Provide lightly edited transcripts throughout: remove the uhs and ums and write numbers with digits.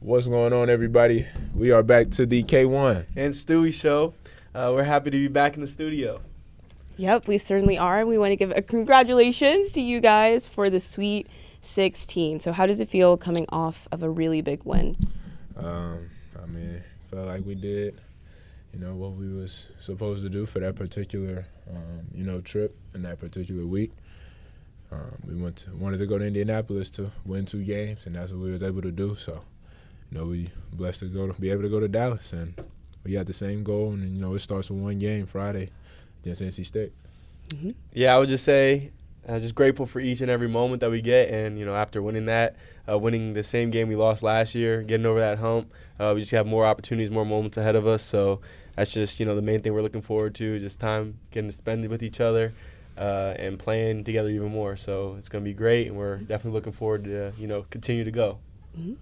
What's going on, everybody? We are back to the K1 and Stewie show. We're happy to be back in the studio. Yep, we certainly are. We want to give a congratulations to you guys for the Sweet 16. So how does it feel coming off of a really big win? Felt like we did, what we was supposed to do for that particular, trip in that particular week. We wanted to go to Indianapolis to win 2 games, and that's what we was able to do. So, we blessed to be able to go to Dallas, and we had the same goal. And it starts with 1 game Friday against NC State. Mm-hmm. Yeah, I would just say, just grateful for each and every moment that we get, and after winning that, winning the same game we lost last year, getting over that hump, we just have more opportunities, more moments ahead of us. So that's just the main thing we're looking forward to, just time getting to spend it with each other. And playing together even more. So it's going to be great, and we're definitely looking forward to, continue to go. Mm-hmm.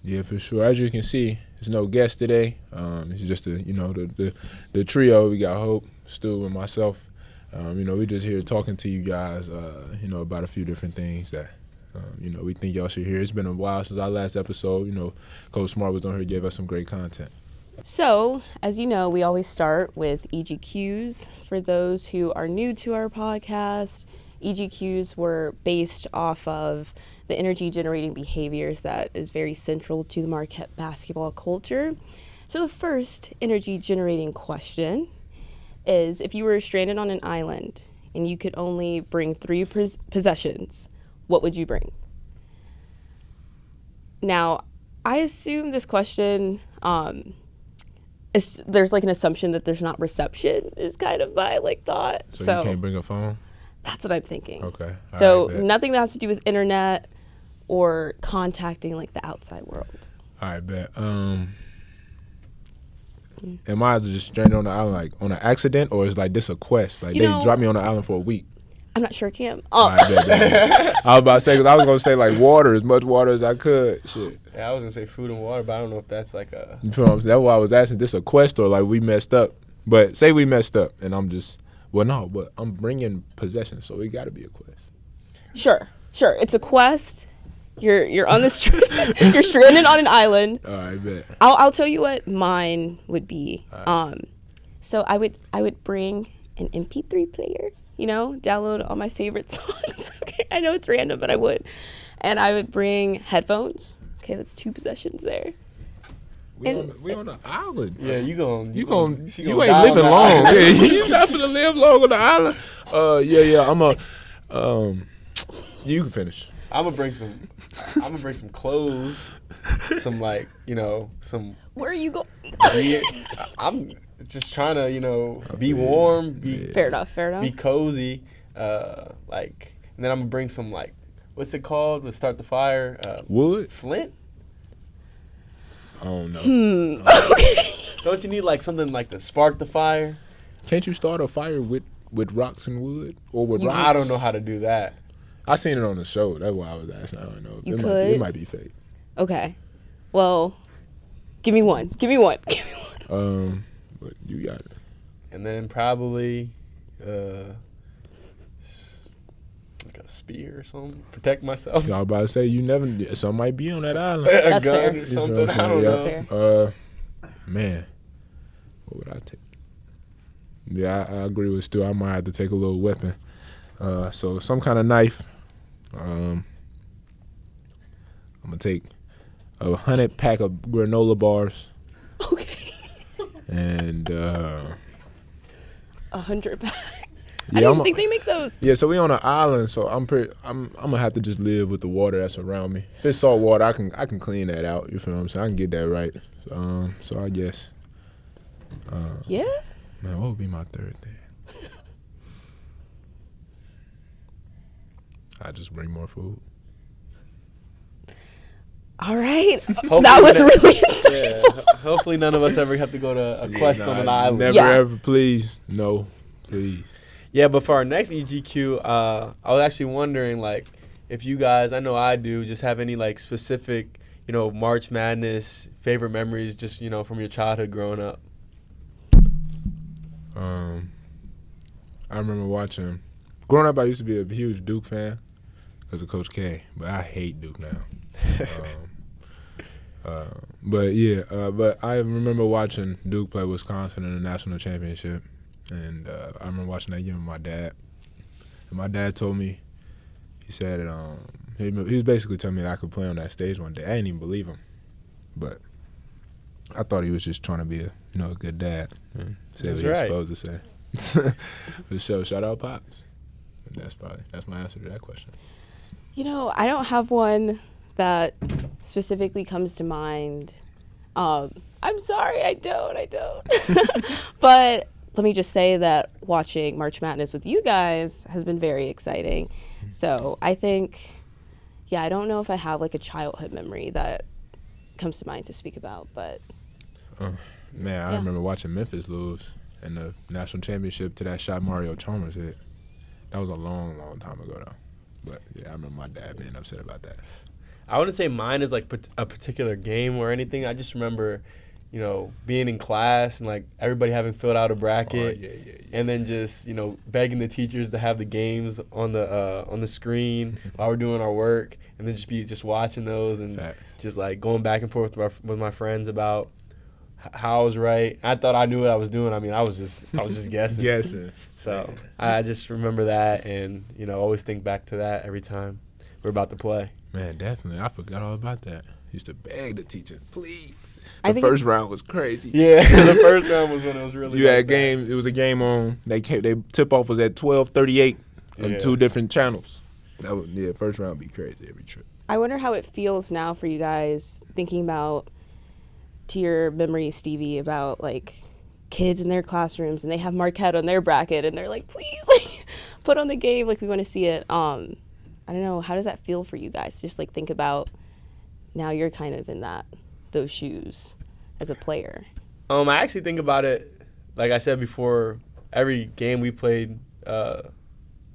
Yeah, for sure. As you can see, there's no guest today. It's just, the trio. We got Hope, Stu, and myself. We just here talking to you guys, about a few different things that, we think y'all should hear. It's been a while since our last episode. Coach Smart was on here, gave us some great content. So, as you know, we always start with EGQs. For those who are new to our podcast, EGQs were based off of the energy-generating behaviors that is very central to the Marquette basketball culture. So the first energy-generating question is, if you were stranded on an island and you could only bring 3 possessions, what would you bring? Now, I assume this question... there's like an assumption that there's not reception is kind of my thought. So you can't bring a phone? That's what I'm thinking. Okay. So nothing that has to do with internet or contacting the outside world. All right, bet. Am I just stranded on the island on an accident, or is this a quest? They dropped me on the island for a week? I'm not sure, Cam. All right, bet. I was about to say, because I was going to say water, as much water as I could. Shit. Yeah, I was going to say food and water, but I don't know if that's a... You feel what I'm saying? That's why I was asking, this a quest or we messed up? But say we messed up, and I'm just... Well, no, but I'm bringing possession, so it got to be a quest. Sure. It's a quest. You're on this... you're stranded on an island. All right, bet. I'll tell you what mine would be. Right. So I would bring an MP3 player. Download all my favorite songs. Okay, I know it's random, but I would. And I would bring headphones. Okay, that's 2 possessions there. We on the island. Yeah, you ain't living long. Yeah, you not finna live long on the island. You can finish. I'm gonna bring some clothes, some some. Where are you going? I'm just trying to be warm, be fair enough. Be cozy, and then I'm gonna bring some what's it called? Let's start the fire. Wood? Flint? Oh no. Okay. Don't you need something to spark the fire? Can't you start a fire with rocks and wood or with rocks? I don't know how to do that. I seen it on the show. That's why I was asking. I don't know. It might be fake. Okay. Well, give me one. But you got it. And then probably a spear or something. Protect myself. I was about to say, something might be on that island. A That's gun fair. or something. I don't know. Man, what would I take? Yeah, I agree with Stu. I might have to take a little weapon. So some kind of knife. I'm gonna take 100 pack of granola bars. Okay. And 100 pack. Yeah, I don't think they make those. Yeah, so we on an island, so I'm gonna have to just live with the water that's around me. If it's salt water, I can clean that out. You feel what I'm saying? I can get that right. So I guess. Yeah. Man, what would be my third thing? I just bring more food. All right. That was really insightful. Yeah, hopefully none of us ever have to go to a quest on an island. Never ever, please. No, please. Yeah, but for our next EGQ, I was actually wondering, if you guys, I know I do, just have any, specific, March Madness favorite memories just, from your childhood growing up. I remember watching. Growing up, I used to be a huge Duke fan because of Coach K, but I hate Duke now. But I remember watching Duke play Wisconsin in the national championship, and I remember watching that game with my dad. And my dad told me, he said, he was basically telling me that I could play on that stage one day. I didn't even believe him, but I thought he was just trying to be a good dad and say what he was supposed to say. For sure, shout out Pops. And that's my answer to that question. I don't have one that specifically comes to mind. I'm sorry, I don't. But let me just say that watching March Madness with you guys has been very exciting. So I think, I don't know if I have like a childhood memory that comes to mind to speak about, but. I remember watching Memphis lose in the national championship to that shot Mario Chalmers hit. That was a long, long time ago, though. But, I remember my dad being upset about that. I wouldn't say mine is, like, a particular game or anything. I just remember, being in class and, like, everybody having filled out a bracket. And then just, begging the teachers to have the games on the screen while we're doing our work. And then just watching those and just, like, going back and forth with my friends about how I was right. I thought I knew what I was doing. I mean, I was just guessing. Guessing. So I just remember that and, always think back to that every time we're about to play. Man, definitely. I forgot all about that. Used to beg the teacher, please. The first round was crazy. Yeah, the first round was when it was really. You had game. It was a game on. They tip off was at 12:38 on 2 different channels. That was first round would be crazy every trip. I wonder how it feels now for you guys thinking about, to your memory, Stevie, about like kids in their classrooms and they have Marquette on their bracket and they're like, please, like, put on the game, like we want to see it. I don't know, how does that feel for you guys? Just like think about now you're kind of in those shoes as a player. I actually think about it, like I said before, every game we played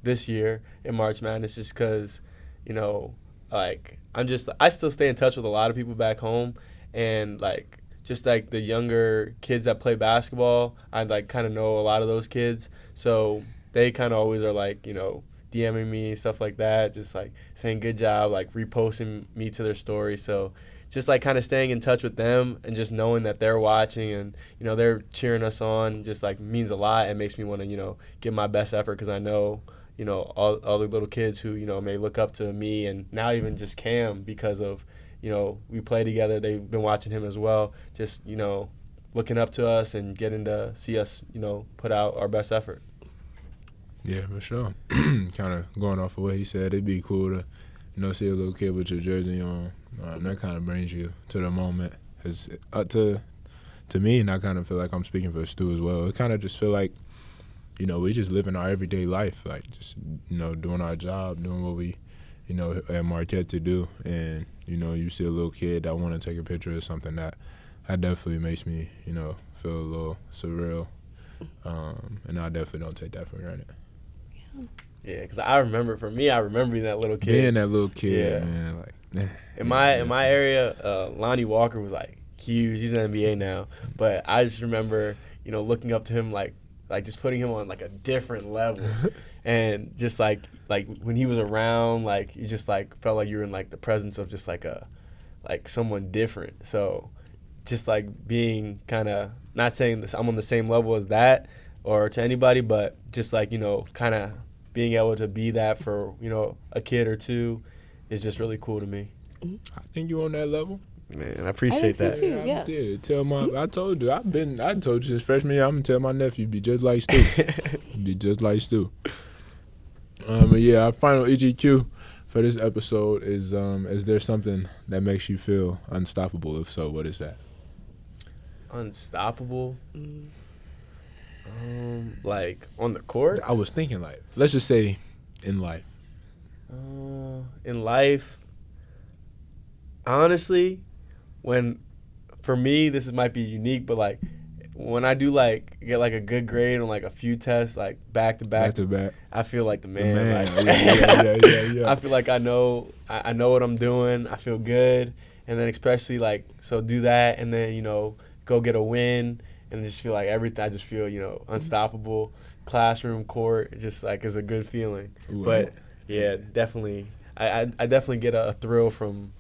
this year in March Madness, just because, like I still stay in touch with a lot of people back home, and like just like the younger kids that play basketball, I like kind of know a lot of those kids, so they kind of always are like, DMing me, stuff like that, just like saying good job, like reposting me to their story. So just like kind of staying in touch with them and just knowing that they're watching and, they're cheering us on just like means a lot and makes me want to, give my best effort, because I know, all the little kids who, may look up to me, and now even just Cam, because of, we play together. They've been watching him as well, just, looking up to us and getting to see us, put out our best effort. Yeah, for sure. Kind of going off of what he said, it'd be cool to, see a little kid with your jersey on. That kind of brings you to the moment. It's to me, and I kind of feel like I'm speaking for Stu as well. It kind of just feel like, we just living our everyday life, like just, doing our job, doing what we, at Marquette to do. And, you see a little kid that want to take a picture of something that definitely makes me, feel a little surreal. And I definitely don't take that for granted. Yeah, because I remember being that little kid. Being that little kid, man. Like, in my area, Lonnie Walker was like huge. He's in the NBA now, but I just remember, looking up to him like just putting him on like a different level, and just like when he was around, like you just like felt like you were in like the presence of just like someone different. So just like being kind of, not saying this I'm on the same level as that or to anybody, but just like, kind of being able to be that for, a kid or two is just really cool to me. I think you on that level. Man, I appreciate that. So too, yeah. I did. I told you. I told you since freshman year, I'm going to tell my nephew, be just like Stu. Be just like Stu. But yeah, our final EGQ for this episode is there something that makes you feel unstoppable? If so, what is that? Unstoppable? Like on the court? I was thinking like, let's just say in life. In life, honestly, for me, this might be unique, but like when I do like get like a good grade on like a few tests, like back to back, I feel like the man. Yeah. I feel like I know what I'm doing. I feel good, and then especially like do that, and then go get a win, and just feel like everything. I just feel unstoppable. Classroom, court, just like is a good feeling. Ooh, but yeah, definitely, I definitely get a thrill from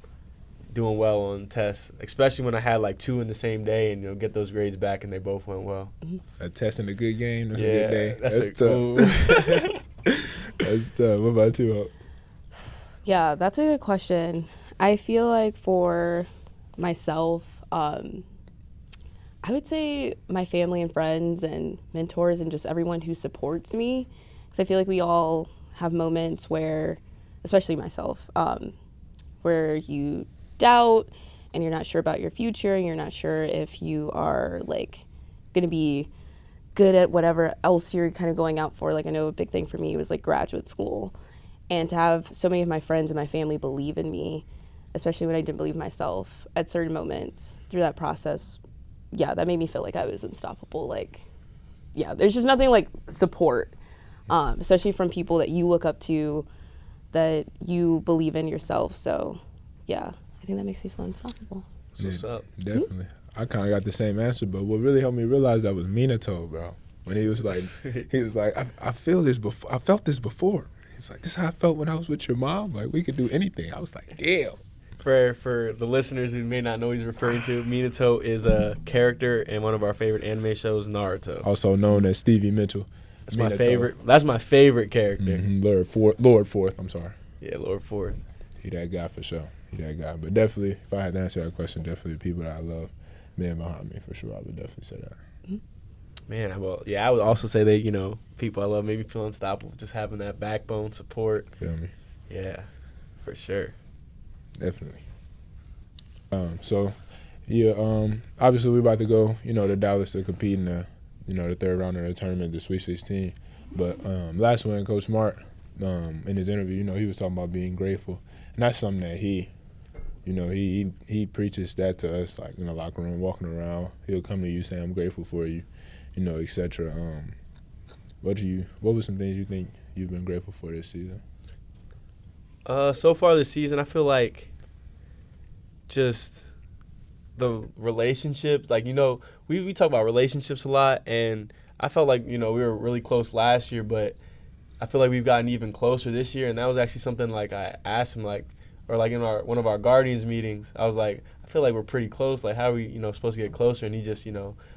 doing well on tests, especially when I had like 2 in the same day and, get those grades back and they both went well. A test in a good game, that's a good day. That's tough. That's tough. What about you, Hope? Yeah, that's a good question. I feel like for myself, I would say my family and friends and mentors and just everyone who supports me, because I feel like we all have moments where, especially myself, where you doubt and you're not sure about your future and you're not sure if you are like going to be good at whatever else you're kind of going out for. Like I know a big thing for me was like graduate school, and to have so many of my friends and my family believe in me, especially when I didn't believe myself at certain moments through that process, yeah, that made me feel like I was unstoppable. Like, yeah, there's just nothing like support, especially from people that you look up to, that you believe in yourself. So, yeah, I think that makes me feel unstoppable. So what's up? Definitely. I kind of got the same answer, but what really helped me realize that was Minato, bro. When he was like, I felt this before. He's like, this is how I felt when I was with your mom. Like, we could do anything. I was like, damn. For the listeners who may not know what he's referring to, Minato is a character in one of our favorite anime shows, Naruto. Also known as Stevie Mitchell. That's Minato. My favorite. That's my favorite character. Mm-hmm. Lord Fourth. I'm sorry. Yeah, Lord Fourth. He that guy for sure. He that guy. But definitely, if I had to answer that question, definitely the people that I love, man behind me for sure. I would definitely say that. Mm-hmm. Man, well, yeah, I would also say that, people I love made me feel unstoppable. Just having that backbone support. Feel me? Yeah, for sure. Definitely. Obviously we're about to go, to Dallas to compete in the, the third round of the tournament, the Sweet 16. But last one, Coach Smart, in his interview, he was talking about being grateful. And that's something that he preaches that to us, like in the locker room, walking around. He'll come to you saying, I'm grateful for you, et cetera. What were some things you think you've been grateful for this season? So far this season, I feel like just the relationship, like, we talk about relationships a lot, and I felt like, we were really close last year, but I feel like we've gotten even closer this year, and that was actually something like I asked him, like, or like in one of our Guardians meetings, I was like, I feel like we're pretty close, like how are we, supposed to get closer? And he just,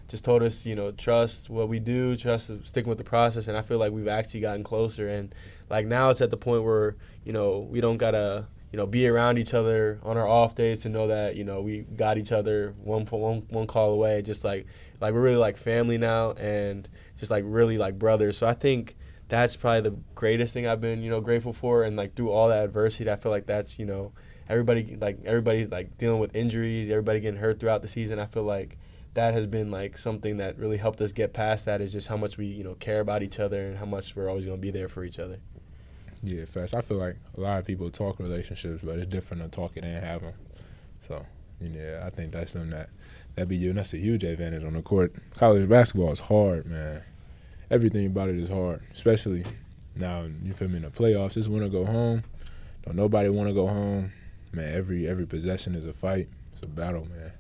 just told us, trust what we do, trust sticking with the process, and I feel like we've actually gotten closer, and like now it's at the point where, we don't gotta, be around each other on our off days to know that, we got each other one call away. Just like we're really like family now, and just like really like brothers. So I think that's probably the greatest thing I've been, grateful for. And like through all that adversity, I feel like that's, everybody's like dealing with injuries, everybody getting hurt throughout the season. I feel like that has been like something that really helped us get past that, is just how much we, care about each other and how much we're always going to be there for each other. Yeah, fast. I feel like a lot of people talk relationships, but it's different to talk it and have them. So, I think that's something that be you, and that's a huge advantage on the court. College basketball is hard, man. Everything about it is hard, especially now, you feel me, in the playoffs. Just want to go home. Don't nobody want to go home. Man, every possession is a fight. It's a battle, man.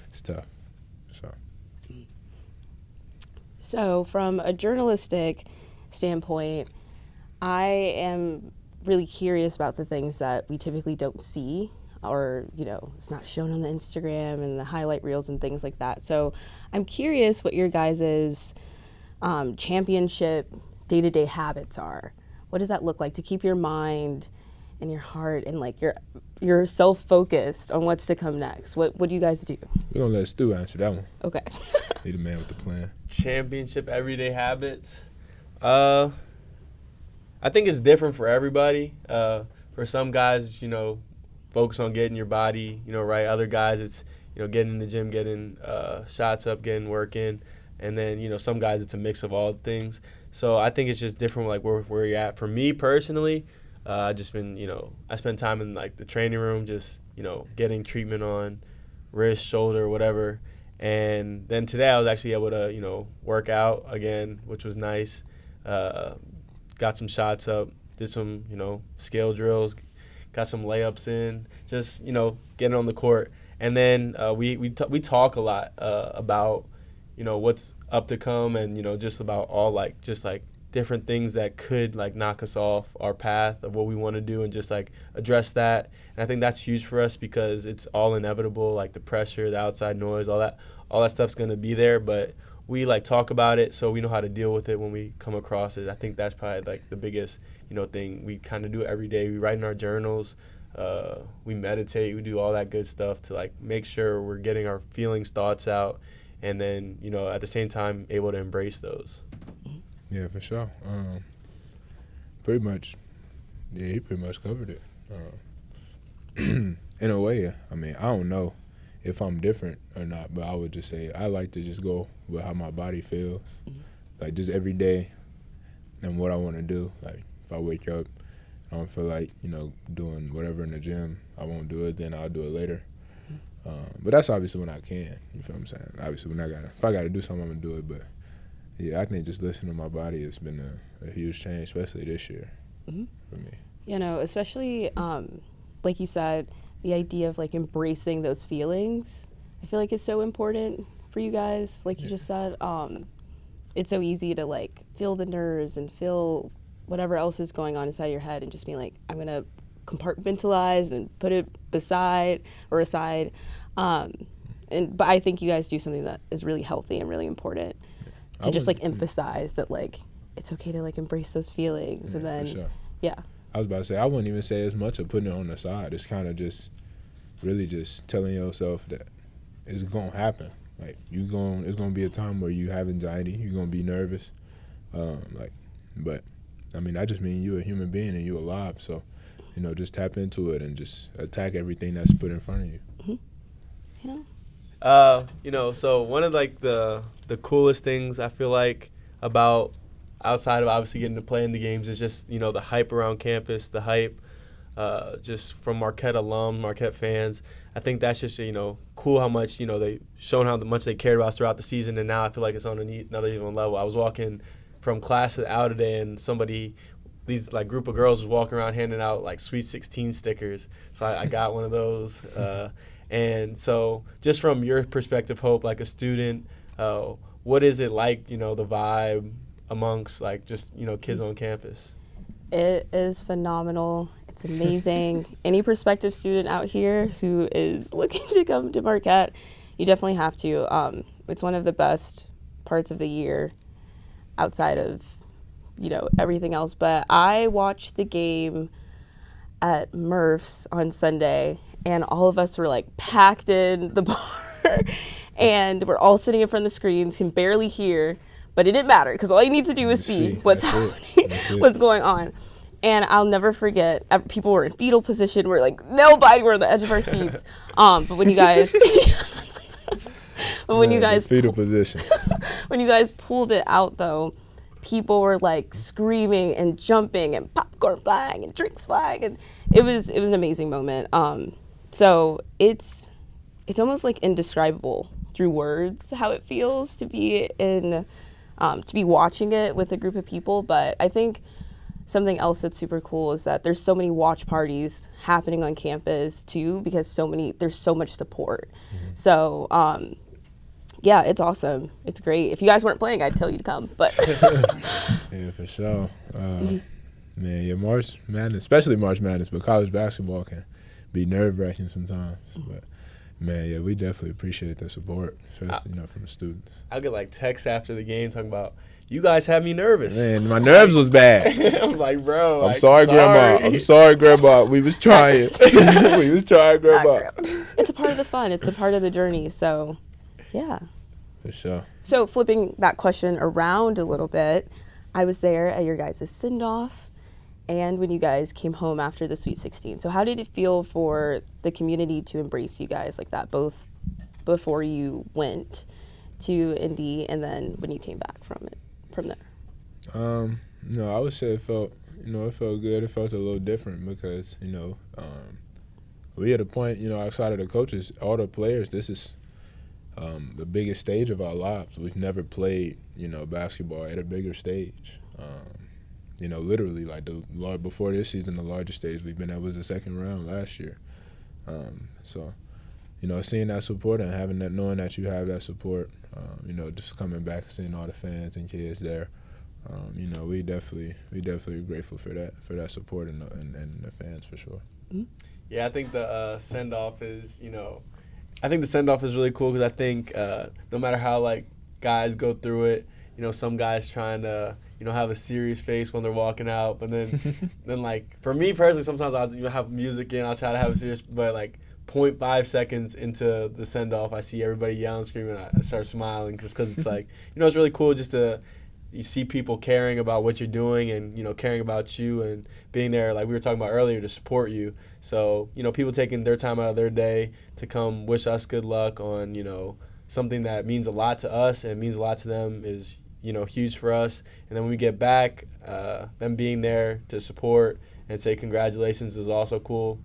It's tough. So from a journalistic standpoint, I am really curious about the things that we typically don't see, or, it's not shown on the Instagram and the highlight reels and things like that. So I'm curious what your guys' championship day-to-day habits are. What does that look like to keep your mind and your heart and like you're self-focused on what's to come next? What do you guys do? We're going to let Stu answer that one. Okay. He the man with the plan. Championship everyday habits. I think it's different for everybody. For some guys, focus on getting your body, right. Other guys, it's, getting in the gym, getting shots up, getting work in. And then, some guys, it's a mix of all things. So I think it's just different, like where you're at. For me personally, I just been, I spend time in like the training room, just, getting treatment on wrist, shoulder, whatever. And then today I was actually able to, work out again, which was nice. Got some shots up, did some, scale drills, got some layups in, just, getting on the court. And then we talk a lot about, what's up to come, and, just about all like, just like different things that could like knock us off our path of what we want to do and just like address that. And I think that's huge for us because it's all inevitable, like the pressure, the outside noise, all that stuff's going to be there, but we like talk about it so we know how to deal with it when we come across it. I think that's probably like the biggest, thing. We kind of do it every day. We write in our journals, we meditate, we do all that good stuff to like make sure we're getting our feelings, thoughts out, and then, at the same time able to embrace those. Yeah, for sure. Pretty much, he pretty much covered it. In a way, I mean, I don't know if I'm different or not, but I would just say I like to just go with how my body feels. Like, just every day and what I want to do. Like, if I wake up, I don't feel like, doing whatever in the gym, I won't do it, then I'll do it later. But that's obviously when I can, you feel what I'm saying? Obviously, if I got to do something, I'm going to do it, but yeah, I think just listening to my body has been a huge change, especially this year for me. Especially, like you said, the idea of like embracing those feelings, I feel like is so important for you guys. Like you just said, it's so easy to like feel the nerves and feel whatever else is going on inside your head and just be like, I'm going to compartmentalize and put it aside. But I think you guys do something that is really healthy and really important. To just like emphasize that like it's okay to like embrace those feelings and then I was about to say I wouldn't even say as much of putting it on the side. It's kind of just really just telling yourself that it's gonna happen. Like it's gonna be a time where you have anxiety, you're gonna be nervous, but I mean I just mean you're a human being and you're alive. So just tap into it and just attack everything that's put in front of you. Yeah. So one of like the coolest things I feel like about outside of obviously getting to play in the games is just, the hype around campus, the hype just from Marquette Marquette fans. I think that's just, cool how much, they shown how much they cared about us throughout the season, and now I feel like it's on another even level. I was walking from class out today and these like group of girls was walking around handing out like Sweet 16 stickers. So I got one of those. And so just from your perspective, Hope, like a student, what is it like, the vibe amongst like just, kids on campus? It is phenomenal. It's amazing. Any prospective student out here who is looking to come to Marquette, you definitely have to. It's one of the best parts of the year outside of, everything else. But I watched the game at Murph's on Sunday, and all of us were like packed in the bar and we're all sitting in front of the screens, can barely hear, but it didn't matter because all you need to do is see what's happening, what's going on. And I'll never forget, people were in fetal position. We're like, nobody, we're on the edge of our seats. But when you guys, fetal position. When you guys pulled it out though, people were like screaming and jumping and popcorn flying and drinks flying, and it was an amazing moment. So it's almost like indescribable through words how it feels to be watching it with a group of people. But I think something else that's super cool is that there's so many watch parties happening on campus too, because there's so much support. So yeah, it's awesome. It's great. If you guys weren't playing, I'd tell you to come. But yeah, for sure. Man, yeah, March Madness, especially March Madness, but college basketball can be nerve-wracking sometimes. But man, yeah, we definitely appreciate the support, especially from the students. I'll get like texts after the game talking about, you guys had me nervous. Man, my nerves was bad. I'm like, bro. I'm sorry, Grandma. I'm sorry, Grandma. We was trying. Grandma. It's a part of the fun. It's a part of the journey. So, yeah. For sure. So flipping that question around a little bit, I was there at your guys' send-off and when you guys came home after the Sweet 16. So how did it feel for the community to embrace you guys like that, both before you went to Indy and then when you came back from there? I would say it felt good. It felt a little different because, we at a point, outside of the coaches, all the players, this is the biggest stage of our lives. We've never played, basketball at a bigger stage. Literally, like before this season, the largest stage we've been at was the second round last year. So, seeing that support and knowing that you have that support, just coming back and seeing all the fans and kids there, You know, we definitely grateful for that support and the fans for sure. Mm-hmm. Yeah, I think the send-off is, I think the send-off is really cool because I think no matter how, like, guys go through it, some guys trying to, have a serious face when they're walking out. But then, like, for me personally, sometimes I'll have music in, I'll try to have a serious, but, like, 0.5 seconds into the send-off, I see everybody yelling, screaming, I start smiling just because it's like, it's really cool just to you see people caring about what you're doing and, caring about you and being there, like we were talking about earlier, to support you. So, people taking their time out of their day to come wish us good luck on, something that means a lot to us and means a lot to them is, huge for us. And then when we get back, them being there to support and say congratulations is also cool.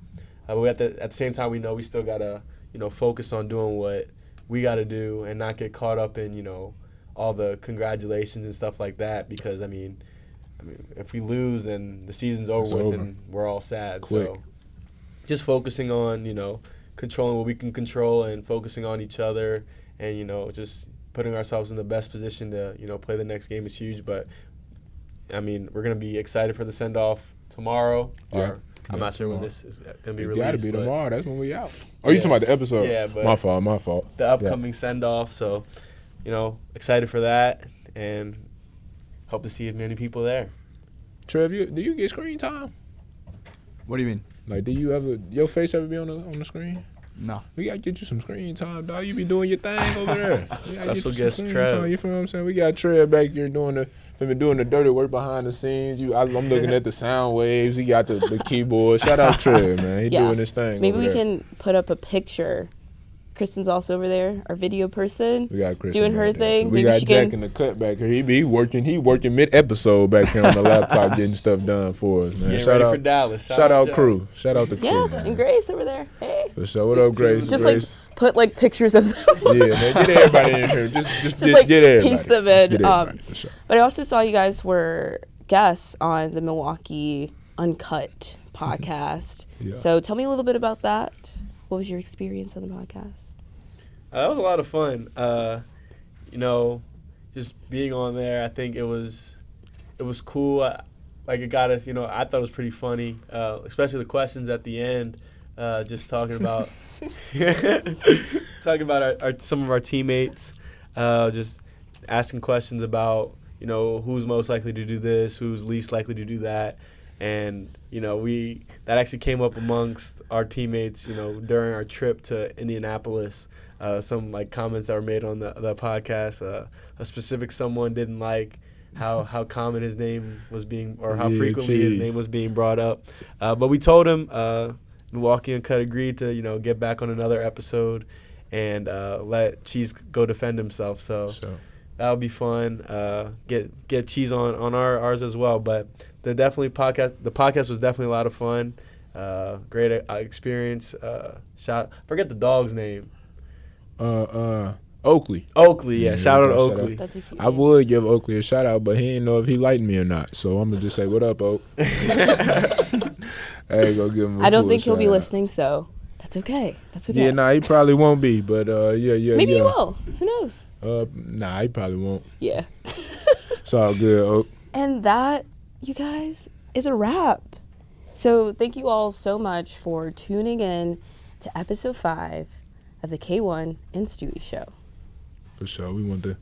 But at the same time, we know we still got to, focus on doing what we got to do and not get caught up in, all the congratulations and stuff like that because, I mean, if we lose, then the season's over with and we're all sad. Quick. So just focusing on, controlling what we can control and focusing on each other and, just putting ourselves in the best position to, play the next game is huge. But, I mean, we're going to be excited for the send-off tomorrow. Yeah. I'm not sure when this is going to be It released. got to be tomorrow. That's when we out. Oh, you talking about the episode? Yeah, but my fault. The upcoming send-off. So, excited for that and hope to see as many people there. Trev, do you get screen time? What do you mean? Like, do you ever your face ever be on the screen? No. We gotta get you some screen time, dog. You be doing your thing over there. Special guest Trev. You feel what I'm saying? We got Trev back here doing the dirty work behind the scenes. I'm looking at the sound waves. He got the keyboard. Shout out Trev, man. He doing his thing. Maybe over we there. can put up a picture. Kristen's also over there, our video person. We got Kristen doing her thing. We Maybe got she Jack can in the cut back here. He working mid-episode back here on the laptop getting stuff done for us, man. Getting ready for Dallas. Shout out Jack. crew. Shout out the crew. Yeah, man. and Grace over there. Hey. For sure. What up, Grace? Just Grace? like put like pictures of them. Yeah, man. Get everybody in here. Just like get everybody. paste them Just in. get everybody, for sure. But I also saw you guys were guests on the Milwaukee Uncut podcast. Yeah. So tell me a little bit about that. What was your experience on the podcast? That was a lot of fun. Just being on there, I think it was cool. It got us, I thought it was pretty funny, especially the questions at the end, just talking about some of our teammates, just asking questions about, who's most likely to do this, who's least likely to do that. And, that actually came up amongst our teammates, during our trip to Indianapolis. Some comments that were made on the podcast. A specific someone didn't like how common his name was being, or how frequently his name was being brought up. But we told him Milwaukee Uncut agreed to get back on another episode and let Cheese go defend himself. So that would be fun. Get Cheese on ours as well. But the podcast was definitely a lot of fun. Great experience. Forget the dog's name. Oakley. Yeah. Shout out to Oakley. That's a cute I name. would give Oakley a shout out, but he didn't know if he liked me or not. So I'm gonna just say, "What up, Oak?" Hey, go give him. I don't think he'll be shout out. listening, so that's okay. That's okay. Yeah, nah, he probably won't be, but Maybe he will. Who knows? Nah, he probably won't. Yeah. It's all good, Oak. And that, you guys, is a wrap. So thank you all so much for tuning in to episode 5 of the K1 and Stewie Show. For sure. We want to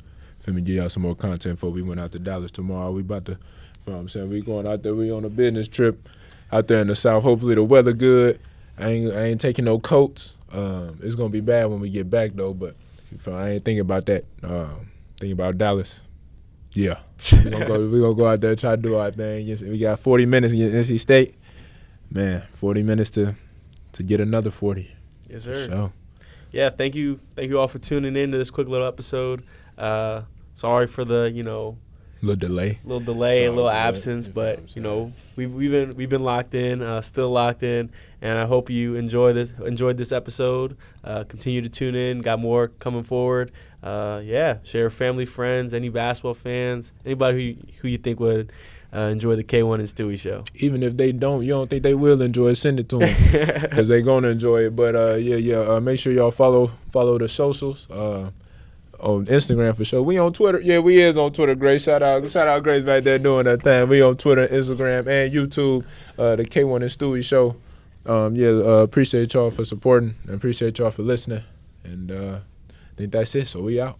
give y'all some more content before we went out to Dallas tomorrow. We about to, you know what I'm saying, we going out there. We on a business trip out there in the South. Hopefully the weather good. I ain't taking no coats. It's going to be bad when we get back, though, but I ain't thinking about that. Thinking about Dallas. Yeah. We're going to go out there and try to do our thing. We got 40 minutes against NC State. Man, 40 minutes to get another 40. Yes, sir. So. Yeah, thank you all for tuning in to this quick little episode. Sorry for the Little delay, and a little absence, but we've been locked in, still locked in, and I hope you enjoyed this episode. Continue to tune in. Got more coming forward. Share family, friends, any basketball fans, anybody who you think would enjoy the K1 and Stewie Show. Even if they don't, you don't think they will enjoy it, send it to them because they're going to enjoy it. But, make sure y'all follow the socials. on Instagram for sure. We on Twitter. Yeah, we is on Twitter. Grace, shout out Grace back there doing that thing. We on Twitter, Instagram, and YouTube. The K1 and Stewie show. Appreciate y'all for supporting and appreciate y'all for listening. And I think that's it. So we out.